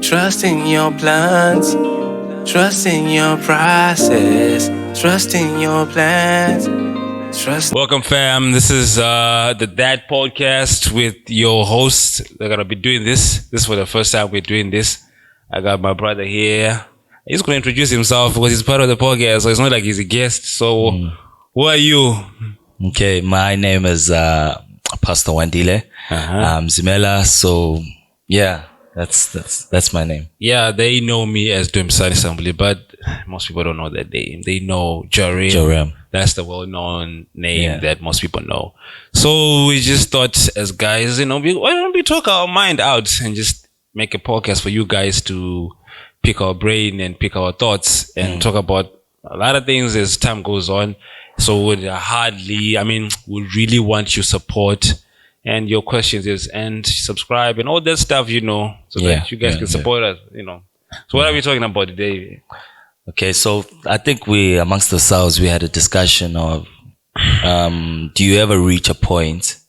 Trust in your plans. Trust in your process. Trust in your plans. Trust. Welcome, fam. This is the Dad Podcast with your host. They're gonna be doing this. This is for the first time we're doing this. I got my brother here. He's gonna introduce himself because he's part of the podcast, so it's not like he's a guest. So, who are you? Okay, my name is Pastor Wandile. MZIMELA. So, yeah. That's my name. Yeah, they know me as Dumsani Assembly, but most people don't know that name. They know Jarem. That's the well-known name that most people know. So we just thought, as guys, why don't we talk our mind out and just make a podcast for you guys to pick our brain and pick our thoughts and talk about a lot of things as time goes on. So we really want your support and your questions and subscribe and all that stuff, so that you guys can support us, So what are we talking about today? Okay, so I think we, amongst ourselves, we had a discussion of, do you ever reach a point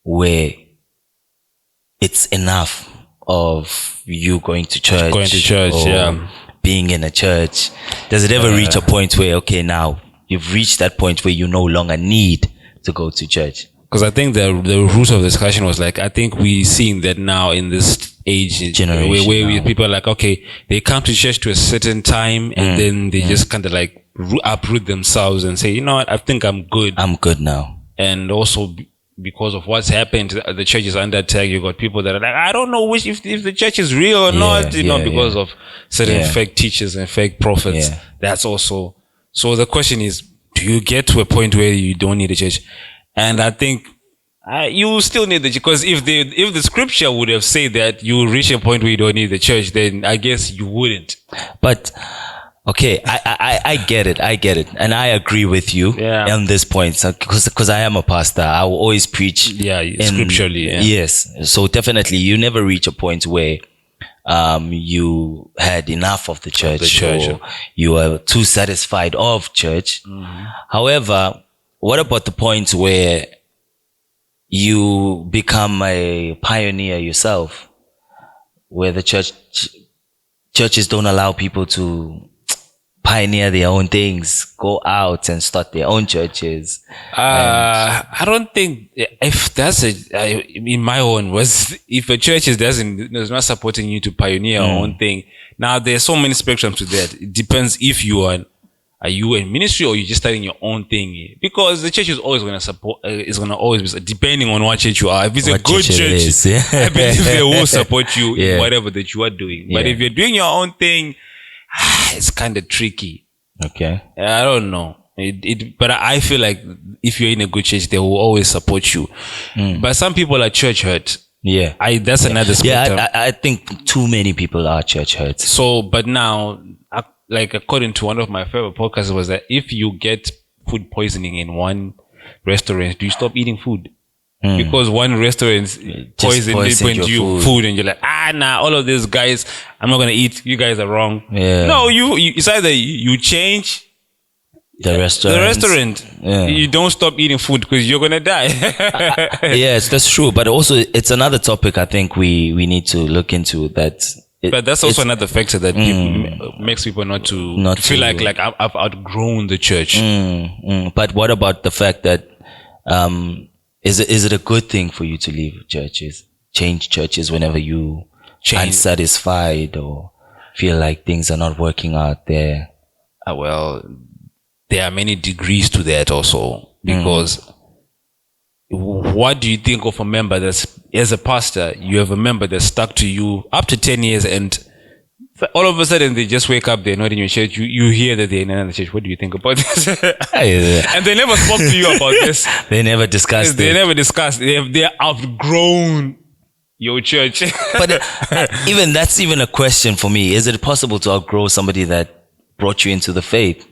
where it's enough of you going to church? Being in a church. Does it ever reach a point where, okay, now you've reached that point where you no longer need to go to church? Because I think the root of the discussion was like, I think we're seeing that now in this age generation where people are like, okay, they come to church to a certain time and then they just kind of like uproot themselves and say, you know what, I think I'm good. I'm good now. And also because of what's happened, the church is under attack. You got people that are like, I don't know if the church is real or not, because of certain fake teachers and fake prophets. Yeah. That's also. So the question is, do you get to a point where you don't need a church? And I think you still need the church, because if the scripture would have said that you reach a point where you don't need the church, then I guess you wouldn't. But okay, I get it, and I agree with you on this point, because I am a pastor. I will always preach, scripturally. Yeah. Yes, so definitely, you never reach a point where you had enough of the church, or you are too satisfied of church. However, what about the point where you become a pioneer yourself, where the churches don't allow people to pioneer their own things, go out and start their own churches? I don't think if that's in my own was, if a church is not supporting you to pioneer your own thing. Now there's so many spectrums to that. It depends if are you in ministry or you just starting your own thing? Because the church is always going to support, is going to always be, depending on what church you are. If it's a good church, I believe they will support you in whatever that you are doing. But if you're doing your own thing, it's kind of tricky. Okay. I don't know. But I feel like if you're in a good church, they will always support you. But some people are church hurt. Yeah. That's another spectrum. Yeah, I think too many people are church hurt. So, but now, like according to one of my favorite podcasts, was that if you get food poisoning in one restaurant, do you stop eating food? Because one restaurant poisoned you food and you're like, all of these guys, I'm not going to eat. You guys are wrong. Yeah. No, it's either you change the restaurant. Yeah. You don't stop eating food because you're going to die. Yes, that's true. But also it's another topic I think we need to look into that. But that's also another factor that makes people not to feel like I've outgrown the church. But what about the fact that is it a good thing for you to leave churches, change churches whenever you unsatisfied or feel like things are not working out there? Well, there are many degrees to that also, because what do you think of a member that's, as a pastor, you have a member that's stuck to you up to 10 years and all of a sudden they just wake up, they're not in your church, you hear that they're in another church. What do you think about this? And they never spoke to you about this. They never discussed They're outgrown your church. But that's even a question for me. Is it possible to outgrow somebody that brought you into the faith?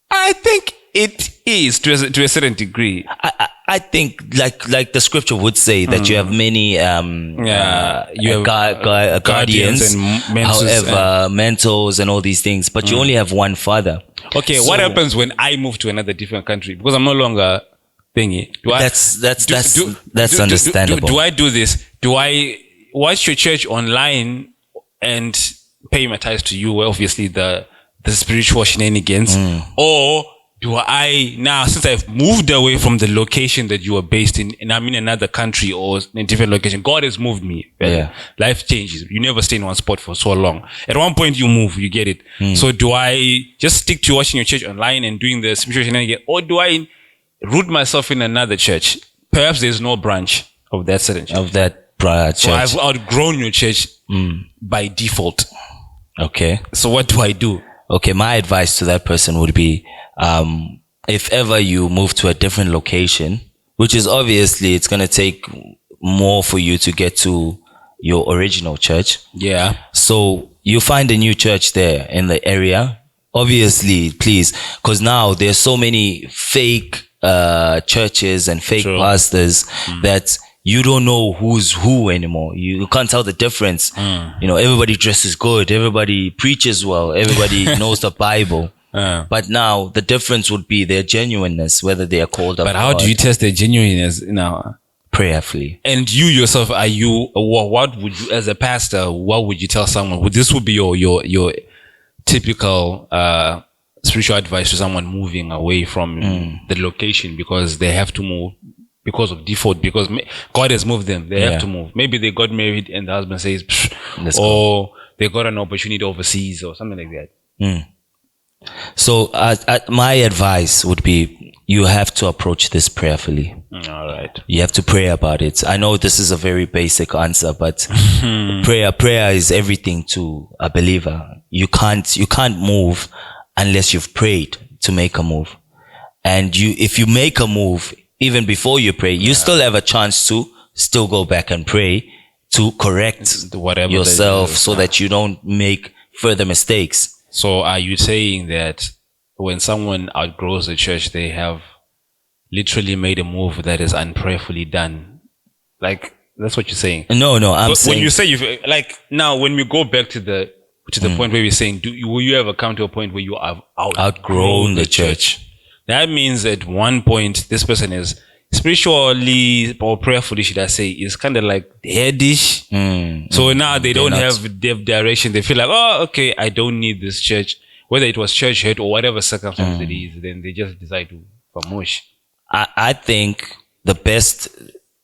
I think it is to a certain degree. I think like the scripture would say that you have many guardians and mentors and all these things, but you only have one father. Okay, so what happens when I move to another different country? Because I'm no longer thingy. That's understandable. Do I do this? Do I watch your church online and pay my tithes to you, obviously the spiritual shenanigans, or do I now, since I've moved away from the location that you were based in, and I'm in another country or in a different location, God has moved me. Yeah. Life changes. You never stay in one spot for so long. At one point you move, you get it. So do I just stick to watching your church online and doing the spiritual shenanigans, or do I root myself in another church? Perhaps there's no branch of that certain church. Of that church. So I've outgrown your church by default. Okay. So what do I do? Okay, my advice to that person would be, if ever you move to a different location, which is obviously it's going to take more for you to get to your original church. Yeah. So you find a new church there in the area. Obviously, please, because now there's so many fake churches and fake pastors that you don't know who's who anymore. You can't tell the difference. You know, everybody dresses good. Everybody preaches well. Everybody knows the Bible. But now the difference would be their genuineness, whether they are called of But how God. do you test their genuineness now? Prayerfully. And you yourself, what would you, as a pastor, what would you tell someone? This would be your typical spiritual advice to someone moving away from the location because they have to move because of default, because God has moved them. They have to move. Maybe they got married and the husband says, or they got an opportunity overseas or something like that. So my advice would be, you have to approach this prayerfully. All right. You have to pray about it. I know this is a very basic answer, but prayer is everything to a believer. You can't move unless you've prayed to make a move. And if you make a move, even before you pray, you still have a chance to still go back and pray to correct whatever yourself so that you don't make further mistakes. So are you saying that when someone outgrows the church, they have literally made a move that is unprayerfully done? Like, that's what you're saying? No, I'm saying... When you say, like, now, when we go back to the point where we're saying, will you ever come to a point where you have outgrown the church? That means at one point, this person is spiritually or prayerfully, should I say, is kind of like headish. So now they don't have deep direction. They feel like, oh, okay, I don't need this church. Whether it was church hurt or whatever circumstance it is, then they just decide to famush. I think the best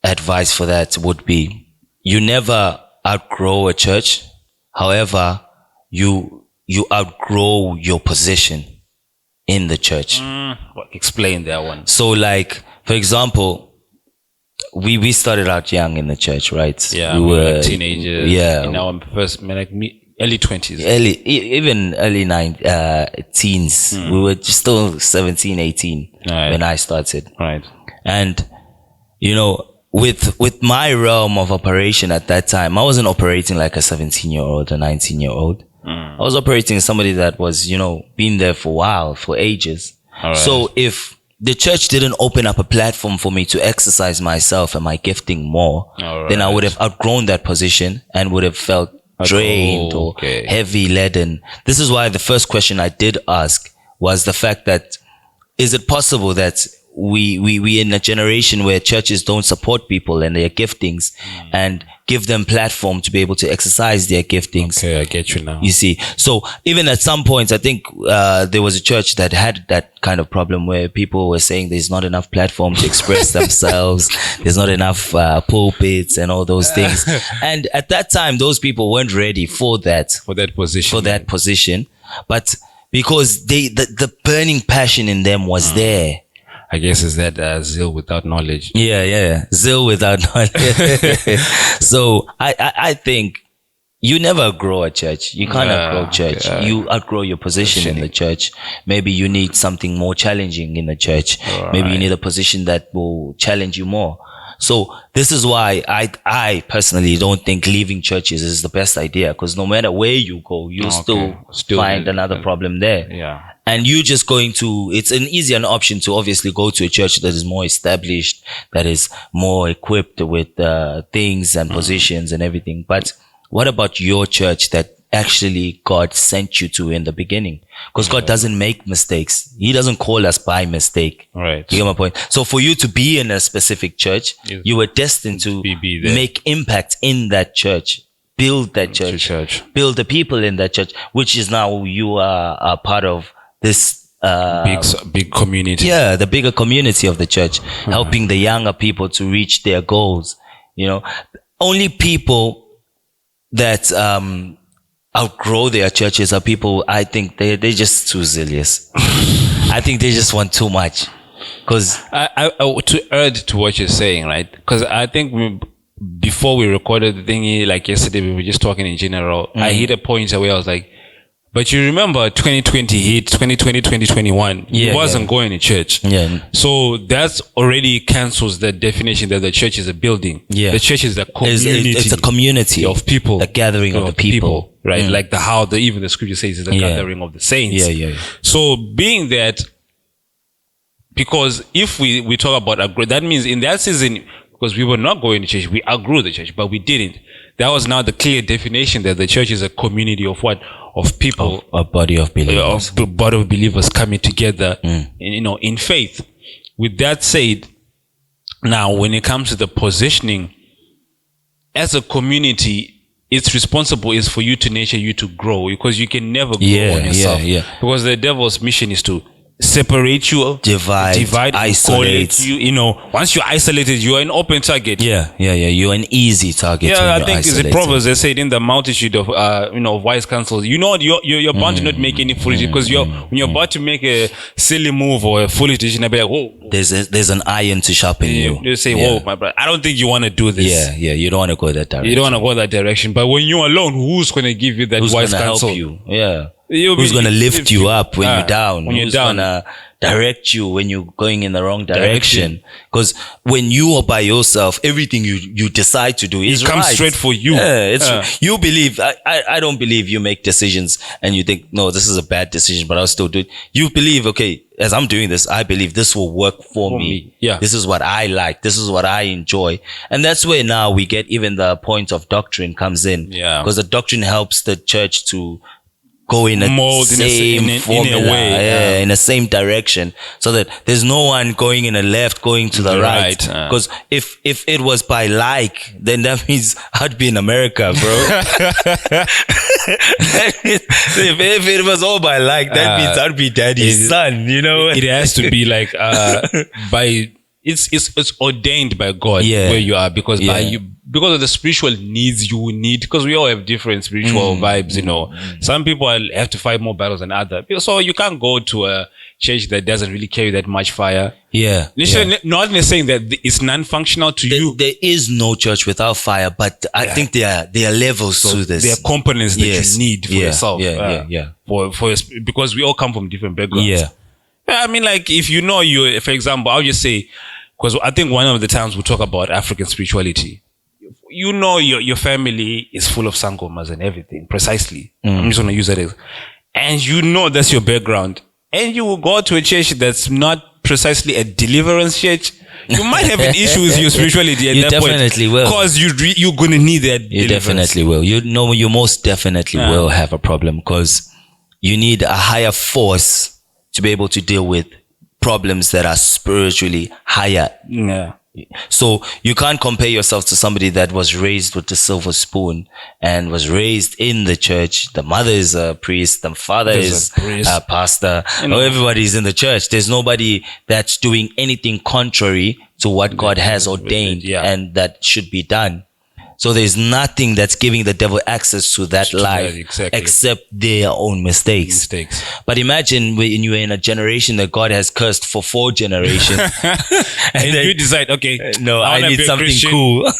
advice for that would be, you never outgrow a church. However, you outgrow your position in the church. Explain that one. So, like, for example, we started out young in the church, right? Yeah, we were like teenagers. Yeah, in our first, early 20s. Even early teens. We were still 17, 18 when I started. Right. And, you know, with my realm of operation at that time, I wasn't operating like a 17-year-old, a 19-year-old. I was operating as somebody that was, you know, been there for a while, for ages. Right. So if the church didn't open up a platform for me to exercise myself and my gifting more, then I would have outgrown that position and would have felt drained or heavy laden. This is why the first question I did ask was the fact that, is it possible that we in a generation where churches don't support people and their giftings and give them platform to be able to exercise their giftings? Okay, I get you now. You see, so even at some points, I think there was a church that had that kind of problem where people were saying there's not enough platform to express themselves, there's not enough pulpits and all those things. And at that time, those people weren't ready for that position. But because the burning passion in them was there. I guess is that zeal without knowledge. Yeah. Zeal without knowledge. So I think you never grow a church. You can't outgrow church. You outgrow your position in the church. Maybe you need something more challenging in the church. Maybe you need a position that will challenge you more. So this is why I personally don't think leaving churches is the best idea, because no matter where you go, you'll still find another problem there. Yeah. And you just it's an easier option to obviously go to a church that is more established, that is more equipped with things and positions and everything. But what about your church that actually God sent you to in the beginning? Because God doesn't make mistakes. He doesn't call us by mistake. Right. You get my point? So for you to be in a specific church, you were destined to make impact in that church. build that church, build the people in that church, which is now you are a part of this big community. Yeah, the bigger community of the church, helping the younger people to reach their goals. You know, only people that outgrow their churches are people, I think they're just too zealous. I think they just want too much. Because to add to what you're saying, right? Because I think before we recorded the thingy, like yesterday, we were just talking in general. I hit a point where I was like, but you remember 2020 hit, 2020, 2021. He wasn't going to church. Yeah. So that's already cancels the definition that the church is a building. Yeah. The church is a community. It's a community of people. The gathering of the people. Right? Like even the scripture says it's the gathering of the saints. Yeah. So being that, because if we talk about outgrow, that means in that season, because we were not going to church, we outgrew the church, but we didn't. That was now the clear definition that the church is a community of what? Of people. A body of believers. Of the body of believers coming together, in faith. With that said, now when it comes to the positioning, as a community, its responsible is for you to nurture you to grow, because you can never grow on yourself. Because the devil's mission is to separate you, divide, isolate you. Once you're isolated, you're an open target. You're an easy target. I think it's the Proverbs that said, in the multitude of wise counsels, you're bound to not make any foolish, because when you're about to make a silly move or a foolish decision, I'll be like, whoa, there's an iron to sharpen you. You say, whoa, my brother, I don't think you want to do this. You don't want to go that direction. You don't want to go that direction. But when you're alone, who's going to give you that wise counsel? Help you? Who's going to lift you up when you're down? Who's going to direct you when you're going in the wrong direction? Because when you are by yourself, everything you decide to do is comes straight for you. You believe. I don't believe you make decisions and you think, no, this is a bad decision, but I'll still do it. You believe, okay, as I'm doing this, I believe this will work for me. This is what I like. This is what I enjoy. And that's where now we get even the point of doctrine comes in. Because the doctrine helps the church to go in a same formula, in the same direction, so that there's no one going in the left, going to the right. Because if it was by like, then that means I'd be in America, bro. if it was all by like, that means I'd be daddy's son. It has to be like by. It's ordained by God where you are, because because of the spiritual needs you need, because we all have different spiritual vibes, Some people have to fight more battles than others. So you can't go to a church that doesn't really carry that much fire. Not necessarily saying that it's non-functional to you. There is no church without fire, but I think there are levels to this. There are components that you need for yourself. Because we all come from different backgrounds. I mean, like, if for example, I'll just say, because I think one of the times we talk about African spirituality, your family is full of sangomas and everything, precisely. I'm just going to use that as, and that's your background, and you will go to a church that's not precisely a deliverance church, you might have an issue with your spirituality at that point. You definitely will. Because you're going to need that You definitely will. You most definitely will have a problem, because you need a higher force to be able to deal with problems that are spiritually higher. So you can't compare yourself to somebody that was raised with the silver spoon and was raised in the church. The mother is a priest, the father is a pastor. Everybody's in the church. There's nobody that's doing anything contrary to what God has ordained and that should be done. So there's nothing that's giving the devil access to that life except their own mistakes. But imagine when you're in a generation that God has cursed for 4 generations. and then you decide, okay, no, I need something Christian, cool.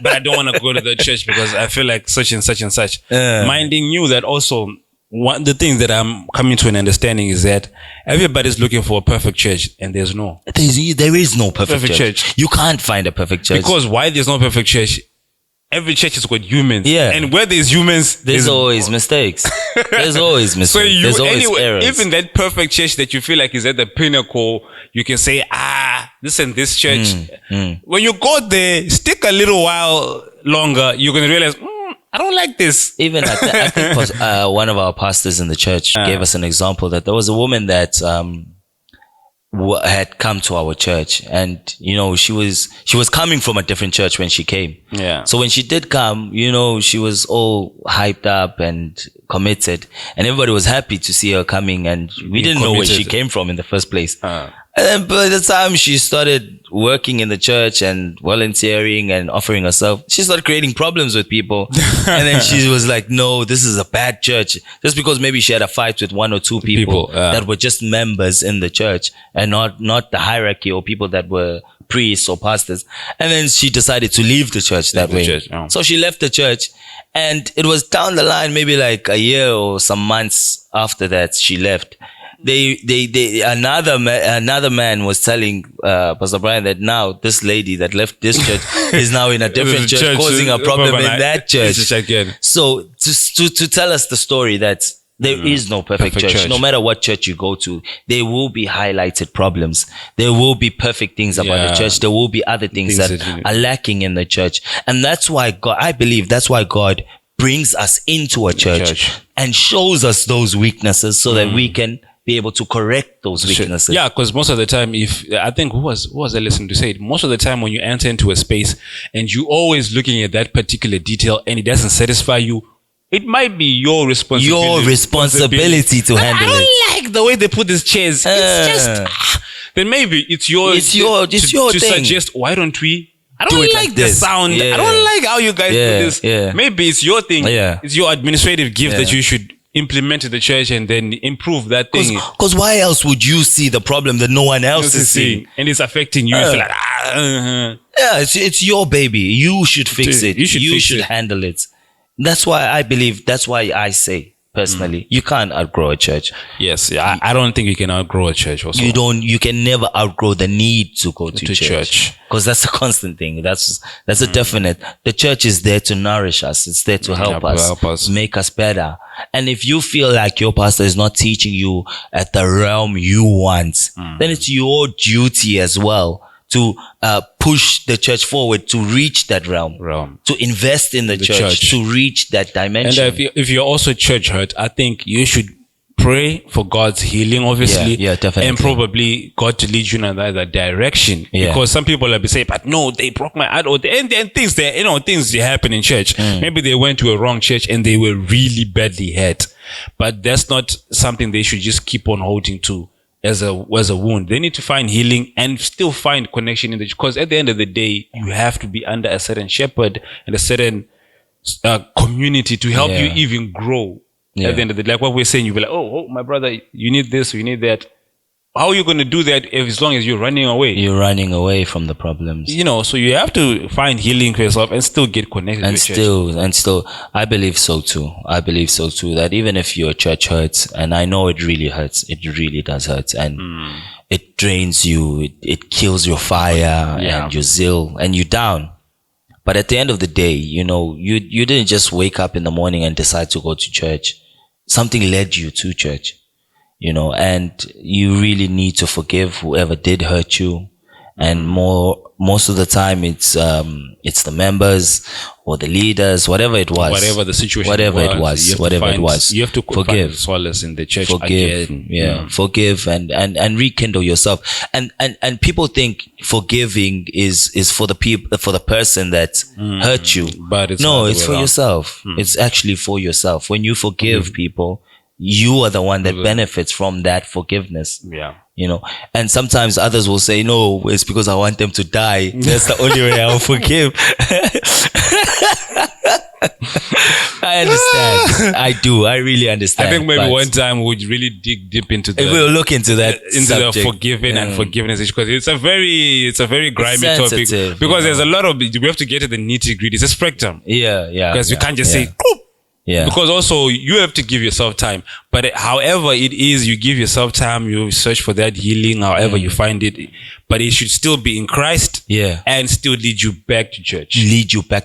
but I don't want to go to the church because I feel like such and such and such. Minding you that also, one the things that I'm coming to an understanding is that everybody's looking for a perfect church, and there is no perfect church. You can't find a perfect church. Because why there's no perfect church? Every church has got humans. And where there's humans, there's always mistakes. There's always mistakes. So there's always errors. Even that perfect church that you feel like is at the pinnacle, you can say, this and this church. When you go there, stick a little while longer, you're going to realize, I don't like this. Even I think one of our pastors in the church gave us an example that there was a woman that had come to our church, and she was coming from a different church when she came. Yeah. So when she did come, she was all hyped up and committed, and everybody was happy to see her coming, and we didn't know where she came from in the first place. And then by the time she started working in the church and volunteering and offering herself, she started creating problems with people. And then she was like, no, this is a bad church. Just because maybe she had a fight with one or two people that were just members in the church and not the hierarchy or people that were priests or pastors. And then she decided to leave the church that way. So she left the church, and it was down the line, maybe like a year or some months after that she left. Another man was telling Pastor Brian that now this lady that left this church is now in a different church, causing a problem in that church. So to tell us the story that there is no perfect church. No matter what church you go to, there will be highlighted problems. There will be perfect things about the church. There will be other things that are lacking in the church. And that's why I believe that's why God brings us into a church and shows us those weaknesses so that we can be able to correct those weaknesses. Yeah, because most of the time, I think who was I listening to say it? Most of the time when you enter into a space and you're always looking at that particular detail and it doesn't satisfy you, it might be your responsibility. To handle it. I don't like the way they put these chairs. It's just then maybe it's your thing. To suggest, why don't we? I don't like the sound. I don't like how you guys do this. Maybe it's your thing. It's your administrative gift that you should implement in the church and then improve that thing. Because why else would you see the problem that no one else is seeing? And it's affecting you. It's like, it's your baby. You should fix it. You should handle it. That's why I say, personally, you can't outgrow a church. Yes, I don't think you can outgrow a church also. You can never outgrow the need to go to church. Because that's a constant thing. That's a definite. The church is there to nourish us. It's there to help us, make us better. And if you feel like your pastor is not teaching you at the realm you want, then it's your duty as well to push the church forward to reach that realm. To invest in the church to reach that dimension. And if you're also church hurt, I think you should pray for God's healing, obviously. Yeah, definitely. And probably God to lead you in another direction. Because some people will be saying, but no, they broke my heart. And things things happen in church. Maybe they went to a wrong church and they were really badly hurt. But that's not something they should just keep on holding to as a wound. They need to find healing and still find connection in the church. Because at the end of the day, you have to be under a certain shepherd and a certain community to help you even grow. At the end of the day, like what we're saying, you'll be like, oh, my brother, you need this, you need that. How are you going to do that as long as you're running away? You're running away from the problems. So you have to find healing for yourself and still get connected with church. And still, I believe so too. That even if your church hurts, and I know it really hurts, it really does hurt, and it drains you, it kills your fire and your zeal, and you're down. But at the end of the day, you didn't just wake up in the morning and decide to go to church. Something led you to church, and you really need to forgive whoever did hurt you. And most of the time it's the members or the leaders, whatever it was, whatever the situation, you have to forgive, find solace in the church. Forgive and rekindle yourself. And people think forgiving is for the person that hurt you, but it's for yourself. It's actually for yourself. When you forgive people, you are the one that benefits from that forgiveness. And sometimes others will say, no, it's because I want them to die. That's the only way I'll forgive. I understand. I do. I really understand. I think maybe one time we'll really dig deep into that. We'll look into that the forgiving and forgiveness, because it's a very grimy topic. Because there's a lot of, we have to get to the nitty gritty. It's a spectrum. Because we can't just say, because also you have to give yourself time. But however it is, you give yourself time, you search for that healing, however you find it. But it should still be in Christ and still lead you back to church.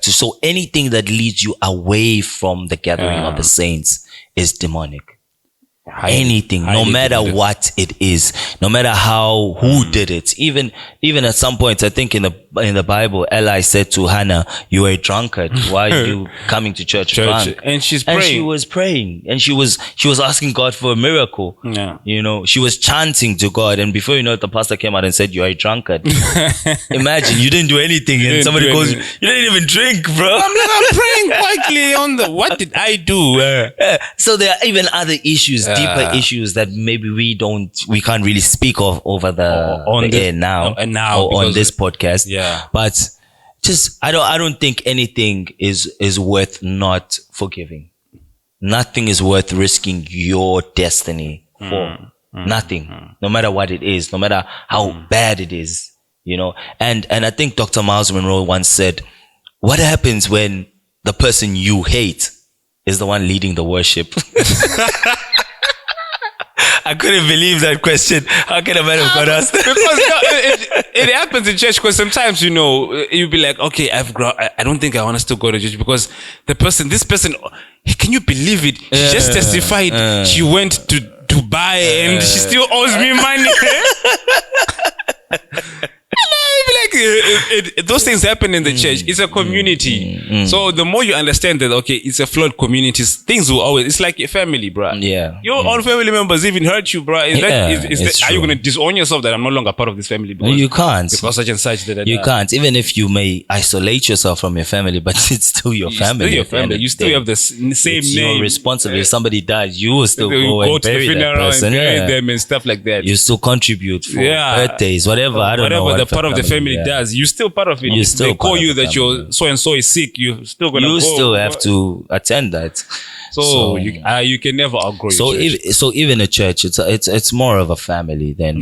So anything that leads you away from the gathering of the saints is demonic. anything, no matter what it is, no matter who did it. Even at some point, I think in the Bible, Eli said to Hannah, "You are a drunkard. Why are you coming to church drunk?" And she was praying, and she was asking God for a miracle. Yeah. She was chanting to God, and before you know it, the pastor came out and said, "You are a drunkard." Imagine you didn't do anything, and somebody goes, "You didn't even drink, bro." I'm praying quietly on the. What did I do? So there are even other issues, deeper issues that maybe we can't really speak of over the air now, or on this podcast. Yeah. But just I don't think anything is worth not forgiving. Nothing is worth risking your destiny for. Nothing. No matter what it is, no matter how bad it is, And I think Dr. Miles Monroe once said, "What happens when the person you hate is the one leading the worship?" I couldn't believe that question. How can a man of God ask that? Because it happens in church. Because sometimes you'll be like, okay, I don't think I want to still go to church because this person, can you believe it? She just testified. She went to Dubai and she still owes me money. Those things happen in the church. It's a community. So the more you understand that, okay, it's a flawed community, things will always, it's like your family, bro. Yeah. Your own family members even hurt you, bro. Are you going to disown yourself that I'm no longer part of this family? Because, you can't. Because such and such. You can't. Even if you may isolate yourself from your family, but it's still your family. Still your family. You still have the same name. You're responsible. If somebody dies, you will still go to the funeral and bury them and stuff like that. You still contribute for birthdays, whatever. I don't know. Whatever the part of the family does, you're still part of it. You're still they call you that you're so and so is sick, you're still gonna you go. Still have to attend that. So you can never outgrow your church. So even a church, it's more of a family than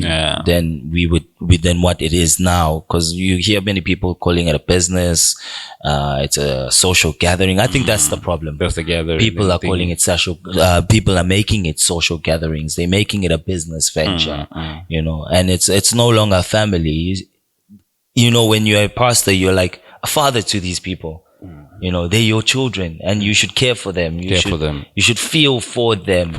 what it is now. Because you hear many people calling it a business. It's a social gathering. I think that's the problem. That's the gathering. People are calling it social. People are making it social gatherings. They're making it a business venture. And it's no longer a family. When you're a pastor, you're like a father to these people. They're your children, and you should care for them. You should feel for them.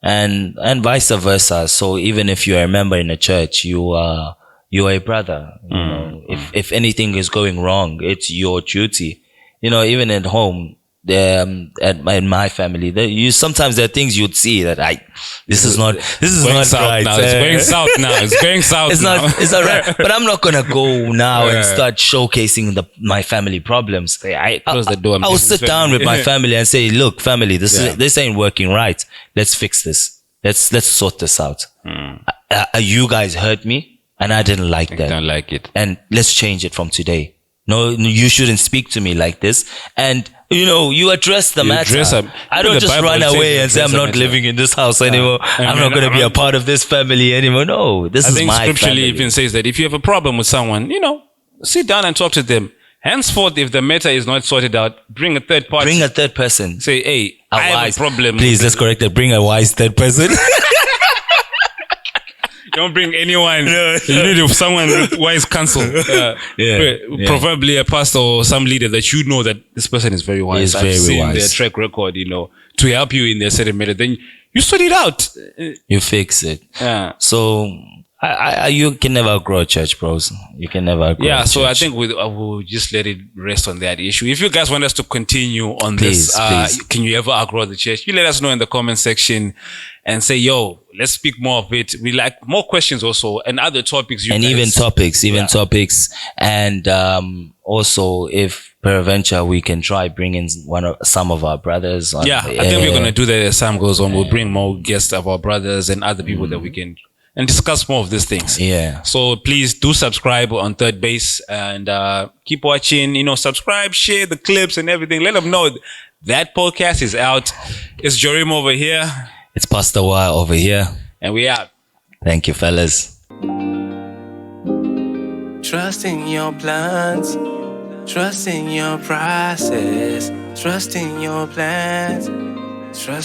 And vice versa. So even if you're a member in a church, you are a brother. If anything is going wrong, it's your duty. Even at home, in my family, sometimes there are things you'd see that this is not right. Now. It's going south now. It's going south. It's not right. But I'm not gonna go now and start showcasing my family problems. I close the door. I'll sit down with my family and say, "Look, family, this ain't working right. Let's fix this. Let's sort this out. You guys hurt me, and I didn't like that. I don't like it. And let's change it from today. No, you shouldn't speak to me like this." And you address the matter. I don't just run away and say, "I'm not living in this house anymore. I'm not going to be a part of this family anymore." No, this is my family. I think scripturally even says that if you have a problem with someone, sit down and talk to them. Henceforth, if the matter is not sorted out, bring a third party. Bring a third person. Say, "Hey, I have a problem." Please, let's correct it. Bring a wise third person. Don't bring anyone. You need someone with wise counsel. Preferably a pastor or some leader that that this person is very wise. I've seen their track record, to help you in their certain matter. Then you sort it out. You fix it. Yeah. So you can never grow a church, bros. You can never grow a church. So I think we'll just let it rest on that issue. If you guys want us to continue on this, can you ever outgrow the church? You let us know in the comment section and say, "Yo, let's speak more of it." We like more questions also and other topics. Even topics. And also, if peradventure we can try bringing some of our brothers on. I think we're going to do that as time goes on. We'll bring more guests of our brothers and other people that we can and discuss more of these things. Yeah. So please do subscribe on Third Base and keep watching, subscribe, share the clips and everything. Let them know that podcast is out. It's Jorim over here. It's Pastor Wa over here. And we out. Thank you, fellas. Trust in your plans. Trust in your process. Trust in your plans. Trust